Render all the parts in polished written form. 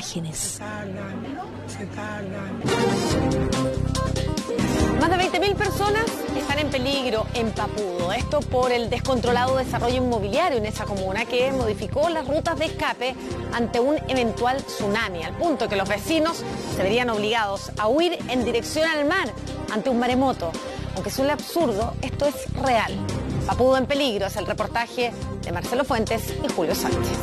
imágenes. Se tardan. Más de 20.000 personas están en peligro en Papudo. Esto por el descontrolado desarrollo inmobiliario en esa comuna que modificó las rutas de escape ante un eventual tsunami, al punto que los vecinos se verían obligados a huir en dirección al mar ante un maremoto. Aunque suene absurdo, esto es real. Papudo en peligro es el reportaje de Marcelo Fuentes y Julio Sánchez.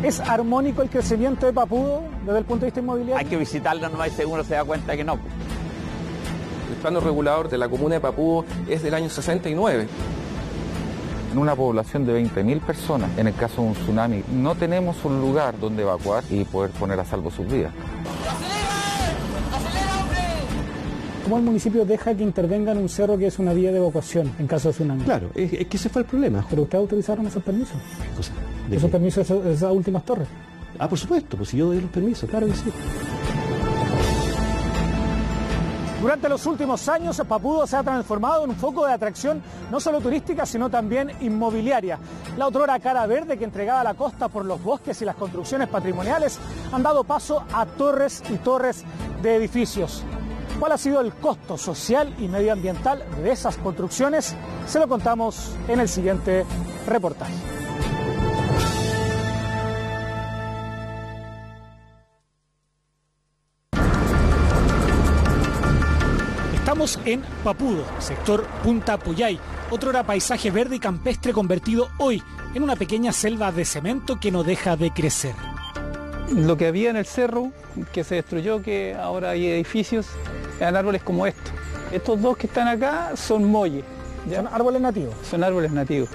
¿Es armónico el crecimiento de Papudo desde el punto de vista inmobiliario? Hay que visitarlo nomás y seguro se da cuenta que no. El plano regulador de la comuna de Papudo es del año 69. En una población de 20.000 personas, en el caso de un tsunami, no tenemos un lugar donde evacuar y poder poner a salvo sus vidas. ¿Cómo el municipio deja que intervenga en un cerro que es una vía de evacuación en caso de tsunami? Claro, es que ese fue el problema. ¿Pero ustedes autorizaron esos permisos? Cosa, ¿Esos permisos de esas últimas torres? Ah, por supuesto, pues si yo doy los permisos, claro que sí. Durante los últimos años, Papudo se ha transformado en un foco de atracción no solo turística, sino también inmobiliaria. La otrora cara verde que entregaba la costa por los bosques y las construcciones patrimoniales han dado paso a torres y torres de edificios. ¿Cuál ha sido el costo social y medioambiental de esas construcciones? Se lo contamos en el siguiente reportaje. Estamos en Papudo, sector Punta Puyay, otrora paisaje verde y campestre convertido hoy en una pequeña selva de cemento que no deja de crecer. Lo que había en el cerro, que se destruyó, que ahora hay edificios, eran árboles como estos. Estos dos que están acá son molles. ¿Ya? ¿Son árboles nativos? Son árboles nativos.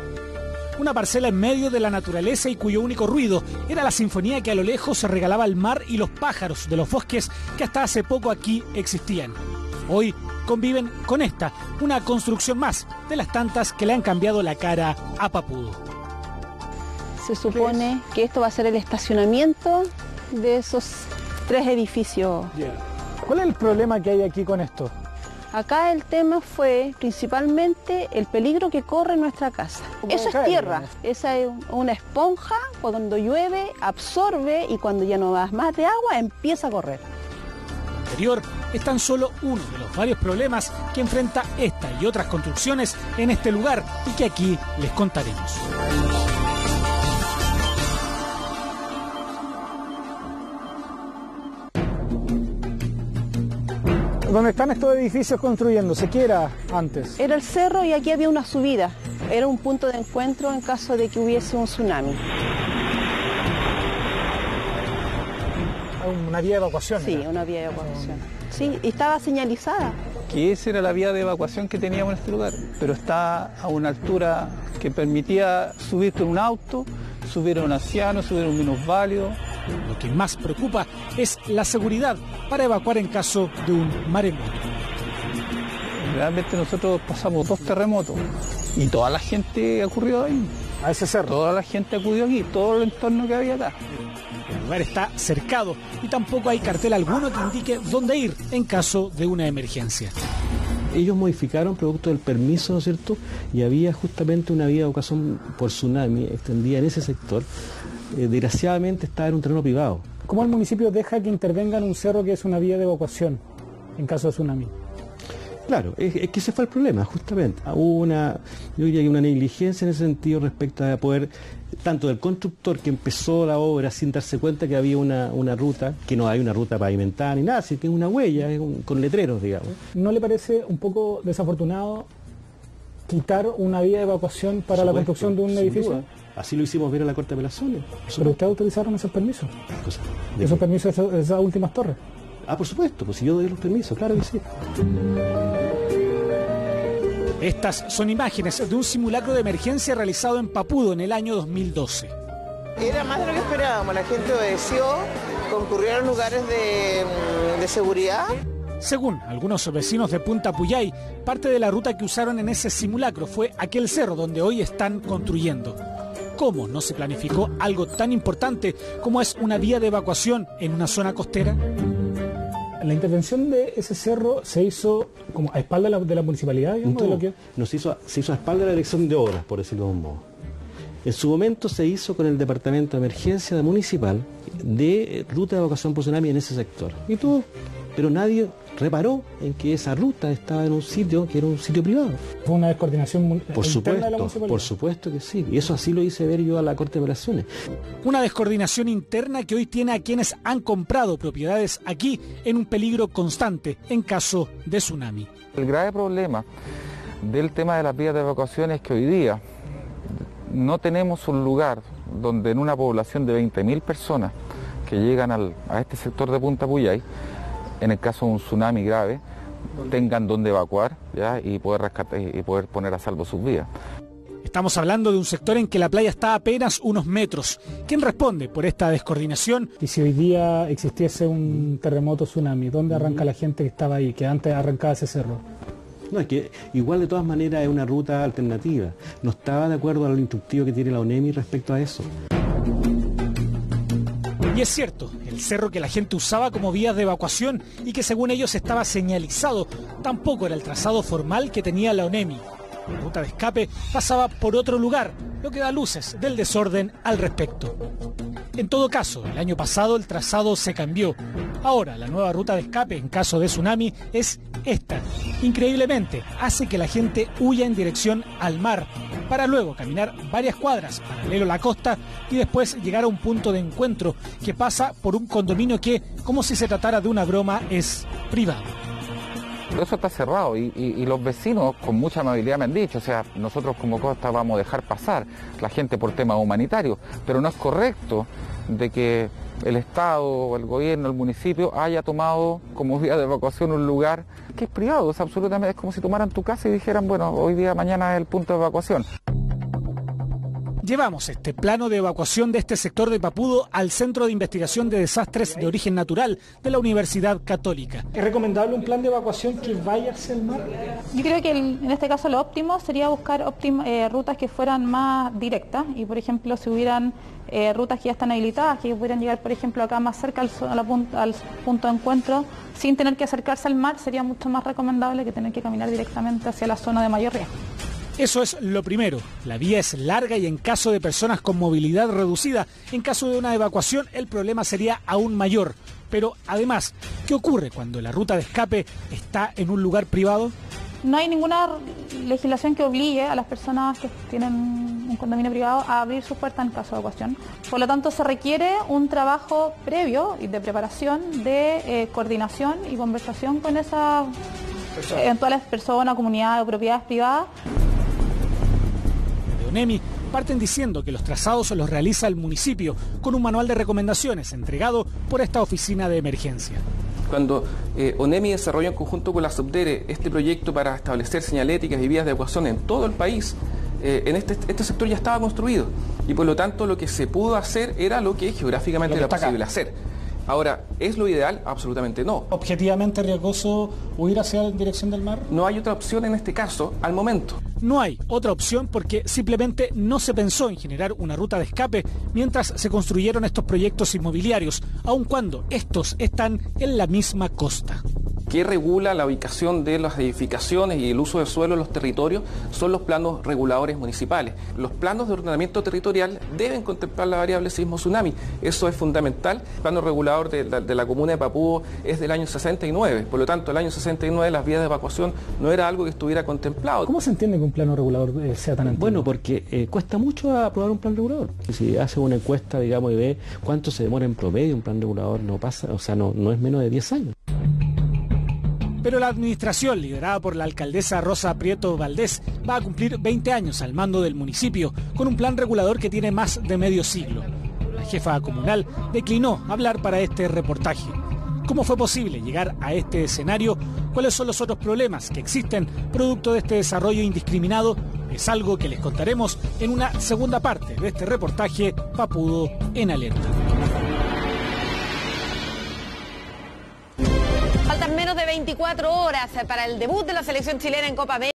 Una parcela en medio de la naturaleza y cuyo único ruido era la sinfonía que a lo lejos se regalaba al mar y los pájaros de los bosques que hasta hace poco aquí existían. Hoy conviven con esta, una construcción más de las tantas que le han cambiado la cara a Papudo. Se supone que esto va a ser el estacionamiento de esos 3 edificios. ¿Cuál es el problema que hay aquí con esto? Acá el tema fue principalmente el peligro que corre nuestra casa. Eso es tierra, esa es una esponja, cuando llueve absorbe y cuando ya no vas más de agua empieza a correr. El interior es tan solo uno de los varios problemas que enfrenta esta y otras construcciones en este lugar y que aquí les contaremos. ¿Dónde están estos edificios construyéndose? ¿Qué era antes? Era el cerro y aquí había una subida. Era un punto de encuentro en caso de que hubiese un tsunami. Una vía de evacuación. Sí, una vía de evacuación. Sí, y estaba señalizada. Que esa era la vía de evacuación que teníamos en este lugar, pero está a una altura que permitía subir con un auto, subir a un anciano, subir a un minusválido. Lo que más preocupa es la seguridad para evacuar en caso de un maremoto. Realmente nosotros pasamos 2 terremotos y toda la gente acudió ahí. A ese cerro. Toda la gente acudió aquí, todo el entorno que había acá. El lugar está cercado y tampoco hay cartel alguno que indique dónde ir en caso de una emergencia. Ellos modificaron producto del permiso, ¿no es cierto? Y había justamente una vía de evacuación por tsunami extendida en ese sector. Desgraciadamente estaba en un terreno privado. ¿Cómo el municipio deja que intervenga en un cerro que es una vía de evacuación en caso de tsunami? Claro, es que ese fue el problema, justamente. Hubo yo diría que una negligencia en ese sentido respecto a poder, tanto del constructor que empezó la obra sin darse cuenta que había una ruta, que no hay una ruta pavimentada ni nada, sino que es una huella, con letreros, digamos. ¿No le parece un poco desafortunado quitar una vía de evacuación para la construcción de un edificio? Duda. Así lo hicimos ver en la Corte de Apelaciones. ¿Pero ustedes autorizaron esos permisos? ¿Esos permisos de esas últimas torres? Ah, por supuesto, pues si yo doy los permisos, claro que sí. Estas son imágenes de un simulacro de emergencia realizado en Papudo en el año 2012. Era más de lo que esperábamos, la gente obedeció, concurrió a los lugares de seguridad. Según algunos vecinos de Punta Puyay, parte de la ruta que usaron en ese simulacro fue aquel cerro donde hoy están construyendo. ¿Cómo no se planificó algo tan importante como es una vía de evacuación en una zona costera? La intervención de ese cerro se hizo como a espaldas de la municipalidad, digamos, No, se hizo a espaldas de la dirección de obras, por decirlo de un modo. En su momento se hizo con el Departamento de Emergencia Municipal de ruta de evacuación por tsunami en ese sector. Y todo, pero nadie reparó en que esa ruta estaba en un sitio que era un sitio privado. ¿Fue una descoordinación interna de la municipalidad? Por supuesto que sí, y eso así lo hice ver yo a la Corte de Apelaciones. Una descoordinación interna que hoy tiene a quienes han comprado propiedades aquí en un peligro constante en caso de tsunami. El grave problema del tema de las vías de evacuación es que hoy día no tenemos un lugar donde en una población de 20.000 personas que llegan a este sector de Punta Puyay, en el caso de un tsunami grave, tengan donde evacuar, ¿ya? Y poder rescatar y poder poner a salvo sus vidas. Estamos hablando de un sector en que la playa está a apenas unos metros. ¿Quién responde por esta descoordinación? Y si hoy día existiese un terremoto tsunami, ¿dónde arranca la gente que estaba ahí, que antes arrancaba ese cerro? No, es que igual de todas maneras es una ruta alternativa. No estaba de acuerdo al instructivo que tiene la ONEMI respecto a eso. Y es cierto, el cerro que la gente usaba como vías de evacuación y que según ellos estaba señalizado, tampoco era el trazado formal que tenía la ONEMI. La ruta de escape pasaba por otro lugar, lo que da luces del desorden al respecto. En todo caso, el año pasado el trazado se cambió. Ahora, la nueva ruta de escape en caso de tsunami es esta. Increíblemente, hace que la gente huya en dirección al mar, para luego caminar varias cuadras paralelo a la costa y después llegar a un punto de encuentro que pasa por un condominio que, como si se tratara de una broma, es privado. Eso está cerrado y los vecinos con mucha amabilidad me han dicho, o sea, nosotros como Costa vamos a dejar pasar la gente por temas humanitarios, pero no es correcto de que el Estado, el gobierno, el municipio haya tomado como vía de evacuación un lugar que es privado, o sea, absolutamente es como si tomaran tu casa y dijeran, bueno, hoy día, mañana es el punto de evacuación. Llevamos este plano de evacuación de este sector de Papudo al Centro de Investigación de Desastres de Origen Natural de la Universidad Católica. ¿Es recomendable un plan de evacuación que vaya hacia el mar? Yo creo que en este caso lo óptimo sería buscar rutas que fueran más directas y, por ejemplo, si hubieran rutas que ya están habilitadas, que pudieran llegar, por ejemplo, acá más cerca al punto de encuentro, sin tener que acercarse al mar, sería mucho más recomendable que tener que caminar directamente hacia la zona de mayor riesgo. Eso es lo primero. La vía es larga y en caso de personas con movilidad reducida, en caso de una evacuación, el problema sería aún mayor. Pero además, ¿qué ocurre cuando la ruta de escape está en un lugar privado? No hay ninguna legislación que obligue a las personas que tienen un condominio privado a abrir sus puertas en caso de evacuación. Por lo tanto, se requiere un trabajo previo y de preparación, de coordinación y conversación con esas eventuales personas, comunidades o propiedades privadas. ONEMI parten diciendo que los trazados los realiza el municipio con un manual de recomendaciones entregado por esta oficina de emergencia. Cuando ONEMI desarrolló en conjunto con la Subdere este proyecto para establecer señaléticas y vías de evacuación en todo el país, en este sector ya estaba construido y por lo tanto lo que se pudo hacer era lo que geográficamente era posible hacer. Ahora, ¿es lo ideal? Absolutamente no. ¿Objetivamente riesgoso huir hacia la dirección del mar? No hay otra opción en este caso, al momento. No hay otra opción porque simplemente no se pensó en generar una ruta de escape mientras se construyeron estos proyectos inmobiliarios, aun cuando estos están en la misma costa. ¿Qué regula la ubicación de las edificaciones y el uso del suelo en los territorios? Son los planos reguladores municipales. Los planos de ordenamiento territorial deben contemplar la variable sismo-tsunami. Eso es fundamental. El plano regulador de la comuna de Papudo es del año 69. Por lo tanto, el año 69 las vías de evacuación no era algo que estuviera contemplado. ¿Cómo se entiende que un plano regulador sea tan antiguo? Bueno, porque cuesta mucho aprobar un plan regulador. Si hace una encuesta, digamos, y ve cuánto se demora en promedio un plan regulador, no pasa, o sea, no es menos de 10 años. Pero la administración, liderada por la alcaldesa Rosa Prieto Valdés, va a cumplir 20 años al mando del municipio, con un plan regulador que tiene más de medio siglo. La jefa comunal declinó hablar para este reportaje. ¿Cómo fue posible llegar a este escenario? ¿Cuáles son los otros problemas que existen producto de este desarrollo indiscriminado? Es algo que les contaremos en una segunda parte de este reportaje Papudo en Alerta. Faltan menos de 24 horas para el debut de la selección chilena en Copa América.